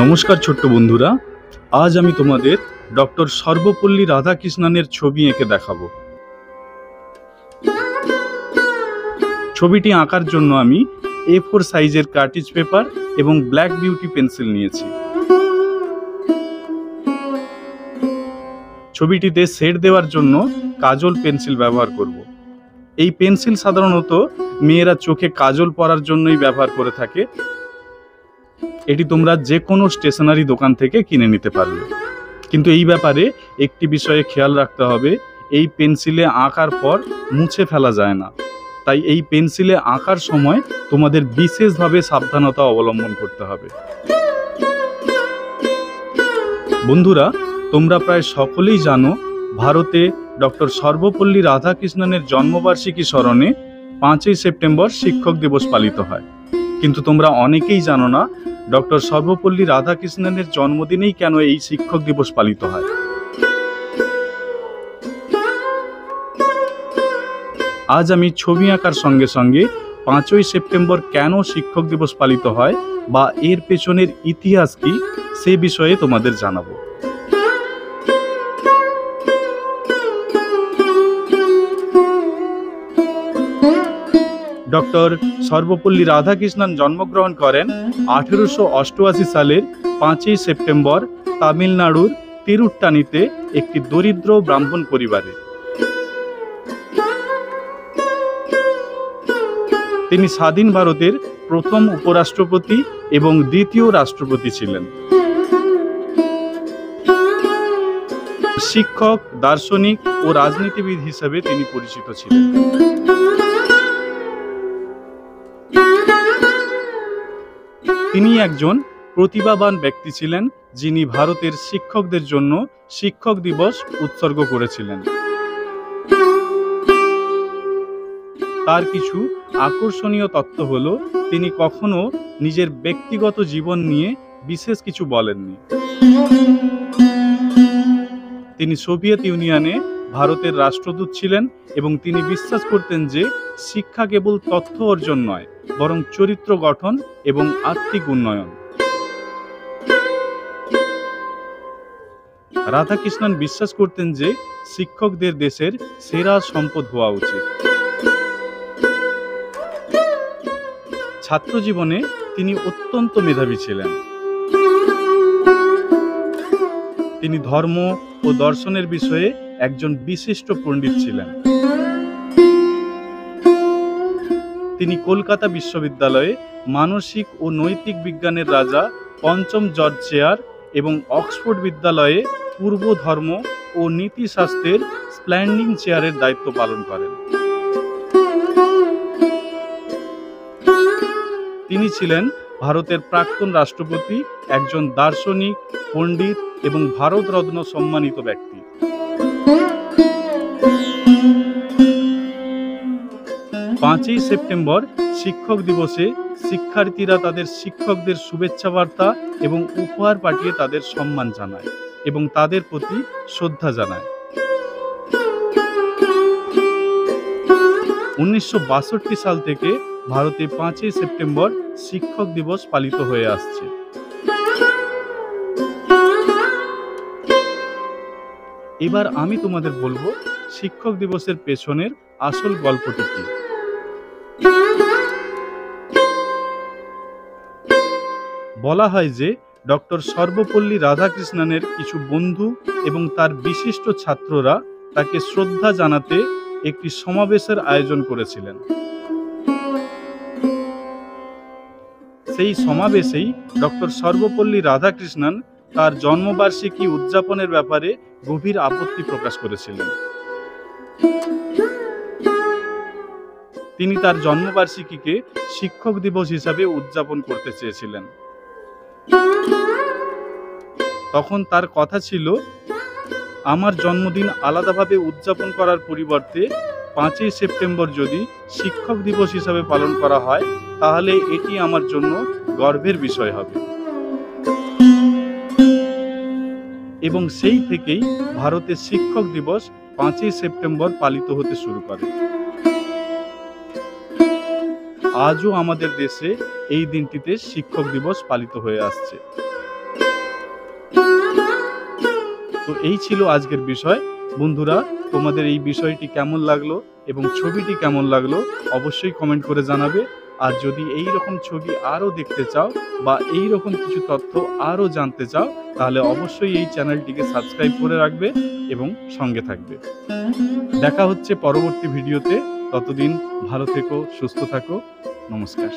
নমস্কার ছোট্ট বন্ধুরা, আজ আমি তোমাদের ডক্টর সর্বপল্লী রাধাকৃষ্ণনের ছবি এঁকে দেখাবো। ছবিটি আঁকার জন্য আমি A4 সাইজের কার্ট্রিজ পেপার এবং ব্ল্যাক বিউটি পেন্সিল নিয়েছি। ছবিটিতে শেড দেওয়ার জন্য কাজল পেন্সিল ব্যবহার করব। এই পেন্সিল সাধারণত মেয়েরা চোখে কাজল পরার জন্যই ব্যবহার করে থাকে। এটি তোমরা যে কোনো স্টেশনারি দোকান থেকে কিনে নিতে পারবে, কিন্তু এই ব্যাপারে একটি বিষয়ে খেয়াল রাখতে হবে, এই পেন্সিলে আঁকার পর মুছে ফেলা যায় না। তাই এই পেন্সিলে আঁকার সময় তোমাদের বিশেষভাবে সাবধানতা অবলম্বন করতে হবে। বন্ধুরা, তোমরা প্রায় সকলেই জানো ভারতে ডক্টর সর্বপল্লী রাধাকৃষ্ণনের জন্মবার্ষিকী স্মরণে 5ই সেপ্টেম্বর শিক্ষক দিবস পালিত হয়। কিন্তু তোমরা অনেকেই জানো না ডক্টর সর্বপল্লী রাধাকৃষ্ণনের জন্মদিনেই কেন এই শিক্ষক দিবস পালিত হয়। আজ আমি ছবি আঁকার সঙ্গে সঙ্গে 5ই সেপ্টেম্বর কেন শিক্ষক দিবস পালিত হয় বা এর পেছনের ইতিহাস কি সে বিষয়ে তোমাদের জানাবো। ডক্টর সর্বপল্লী রাধাকৃষ্ণন জন্মগ্রহণ করেন 1888 সালের 5ই সেপ্টেম্বর তামিলনাড়ুর তিরুট্টানিতে একটি দরিদ্র ব্রাহ্মণ পরিবারে। তিনি স্বাধীন ভারতের প্রথম উপরাষ্ট্রপতি এবং দ্বিতীয় রাষ্ট্রপতি ছিলেন। শিক্ষক, দার্শনিক ও রাজনীতিবিদ হিসেবে তিনি পরিচিত ছিলেন। তিনি একজন প্রতিভাবান ব্যক্তি ছিলেন, যিনি ভারতের শিক্ষকদের জন্য শিক্ষক দিবস উৎসর্গ করেছিলেন। তার কিছু আকর্ষণীয় তথ্য হলো, তিনি কখনো নিজের ব্যক্তিগত জীবন নিয়ে বিশেষ কিছু বলেননি। তিনি সোভিয়েত ইউনিয়নে ভারতের রাষ্ট্রদূত ছিলেন এবং তিনি বিশ্বাস করতেন যে শিক্ষা কেবল তথ্য অর্জন নয়, বরং চরিত্র গঠন এবং আত্মিক উন্নয়ন। রাধাকৃষ্ণন বিশ্বাস করতেন যে শিক্ষকদের দেশের সেরা সম্পদ হওয়া উচিত। ছাত্র জীবনে তিনি অত্যন্ত মেধাবী ছিলেন। তিনি ধর্ম ও দর্শনের বিষয়ে একজন বিশিষ্ট পণ্ডিত ছিলেন। তিনি কলকাতা বিশ্ববিদ্যালয়ে মানসিক ও নৈতিক বিজ্ঞানের রাজা পঞ্চম জর্জ চেয়ার এবং অক্সফোর্ড বিদ্যালয়ে পূর্ব ধর্ম ও নীতিশাস্ত্রের স্প্ল্যান্ডিং চেয়ারের দায়িত্ব পালন করেন। তিনি ছিলেন ভারতের প্রাক্তন রাষ্ট্রপতি, একজন দার্শনিক, পণ্ডিত এবং ভারতরত্ন সম্মানিত ব্যক্তি। পাঁচই সেপ্টেম্বর শিক্ষক দিবসে শিক্ষার্থীরা তাদের শিক্ষকদের শুভেচ্ছা বার্তা এবং উপহার পাঠিয়ে তাদের সম্মান জানায় এবং তাদের প্রতি শ্রদ্ধা জানায়। 1962 সাল থেকে ভারতে 5ই সেপ্টেম্বর শিক্ষক দিবস পালিত হয়ে আসছে। এবার আমি তোমাদের বলবো শিক্ষক দিবসের পেছনের আসল গল্পটি কি। বলা হয় যে ডক্টর সর্বপল্লী রাধাকৃষ্ণনের কিছু বন্ধু এবং তার বিশিষ্ট ছাত্ররা তাকে শ্রদ্ধা জানাতে একটি সমাবেশের আয়োজন করেছিলেন। সেই সমাবেশেই ডক্টর সর্বপল্লী রাধাকৃষ্ণন তার জন্মবার্ষিকী উদযাপনের ব্যাপারে গভীর আপত্তি প্রকাশ করেছিলেন। তিনি তার জন্মবার্ষিকীকে শিক্ষক দিবস হিসাবে উদযাপন করতে চেয়েছিলেন। তখন তার কথা ছিল, আমার জন্মদিন আলাদাভাবে উদযাপন করার পরিবর্তে 5ই সেপ্টেম্বর যদি শিক্ষক দিবস হিসাবে পালন করা হয়, তাহলে এটি আমার জন্য গর্বের বিষয় হবে। এবং সেই থেকেই ভারতের শিক্ষক দিবস 5ই সেপ্টেম্বর পালিত হতে শুরু করে। আজও আমাদের দেশে এই দিনটিতে শিক্ষক দিবস পালিত হয়ে আসছে। তো এই ছিল আজকের বিষয়। বন্ধুরা, তোমাদের এই বিষয়টি কেমন লাগলো এবং ছবিটি কেমন লাগলো অবশ্যই কমেন্ট করে জানাবে। আর যদি এই রকম ছবি আরও দেখতে চাও বা এই রকম কিছু তথ্য আরও জানতে চাও, তাহলে অবশ্যই এই চ্যানেলটিকে সাবস্ক্রাইব করে রাখবে এবং সঙ্গে থাকবে। দেখা হচ্ছে পরবর্তী ভিডিওতে। ততদিন ভালো থেকো, সুস্থ থাকো। নমস্কার।